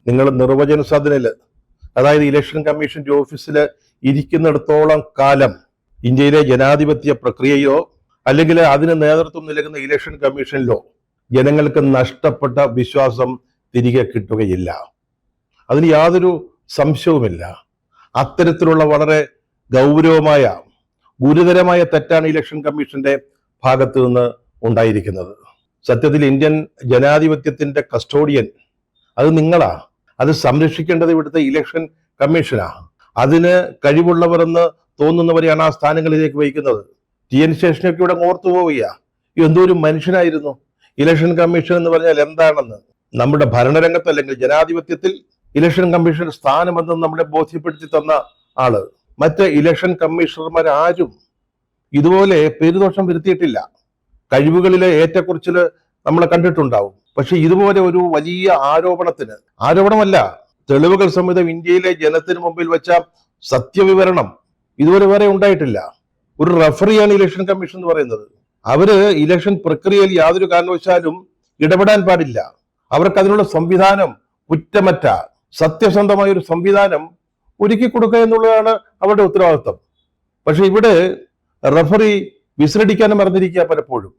നിങ്ങൾ നിർവചന സദനില്, അതായത് ഇലക്ഷൻ കമ്മീഷന്റെ ഓഫീസിൽ ഇരിക്കുന്നിടത്തോളം കാലം ഇന്ത്യയിലെ ജനാധിപത്യ പ്രക്രിയയോ അല്ലെങ്കിൽ അതിന് നേതൃത്വം നൽകുന്ന ഇലക്ഷൻ കമ്മീഷനിലോ ജനങ്ങൾക്ക് നഷ്ടപ്പെട്ട വിശ്വാസം തിരികെ കിട്ടുകയില്ല. അതിന് യാതൊരു സംശയവുമില്ല. അത്തരത്തിലുള്ള വളരെ ഗൗരവമായ ഗുരുതരമായ തെറ്റാണ് ഇലക്ഷൻ കമ്മീഷന്റെ ഭാഗത്തു നിന്ന് ഉണ്ടായിരിക്കുന്നത്. സത്യത്തിൽ ഇന്ത്യൻ ജനാധിപത്യത്തിന്റെ കസ്റ്റോഡിയൻ അത് നിങ്ങളാ. അത് സംരക്ഷിക്കേണ്ടത് ഇവിടുത്തെ ഇലക്ഷൻ കമ്മീഷനാ. അതിന് കഴിവുള്ളവരെന്ന് തോന്നുന്നവരെയാണ് ആ സ്ഥാനങ്ങളിലേക്ക് വഹിക്കുന്നത്. TN ശേഷനൊക്കെ ഇവിടെ ഓർത്തു പോവുക. എന്തോ ഒരു മനുഷ്യനായിരുന്നു ഇലക്ഷൻ കമ്മീഷൻ എന്ന് പറഞ്ഞാൽ എന്താണെന്ന്. നമ്മുടെ ഭരണരംഗത്ത് അല്ലെങ്കിൽ ജനാധിപത്യത്തിൽ ഇലക്ഷൻ കമ്മീഷൻ സ്ഥാനമെന്ന് നമ്മളെ ബോധ്യപ്പെടുത്തി തന്ന ആള്. മറ്റ് ഇലക്ഷൻ കമ്മീഷണർമാരാരും ഇതുപോലെ പേരുദോഷം വരുത്തിയിട്ടില്ല. കഴിവുകളിലെ ഏറ്റക്കുറച്ചില് നമ്മൾ കണ്ടിട്ടുണ്ടാവും. പക്ഷെ ഇതുപോലെ ഒരു വലിയ ആരോപണമല്ല, തെളിവുകൾ സഹിതം ഇന്ത്യയിലെ ജനത്തിന് മുമ്പിൽ വെച്ച സത്യവിവരണം ഇതുവരെ വേറെ ഉണ്ടായിട്ടില്ല. ഒരു റഫറിയാണ് ഇലക്ഷൻ കമ്മീഷൻ എന്ന് പറയുന്നത്. അവര് ഇലക്ഷൻ പ്രക്രിയയിൽ യാതൊരു കാരണവശാലും ഇടപെടാൻ പാടില്ല. അവർക്ക് അതിനുള്ള സംവിധാനം, കുറ്റമറ്റ സത്യസന്ധമായ ഒരു സംവിധാനം ഒരുക്കി കൊടുക്കുക എന്നുള്ളതാണ് അവരുടെ ഉത്തരവാദിത്വം. പക്ഷെ ഇവിടെ റഫറി വിസിലടിക്കാനും മറന്നിരിക്കുക പലപ്പോഴും.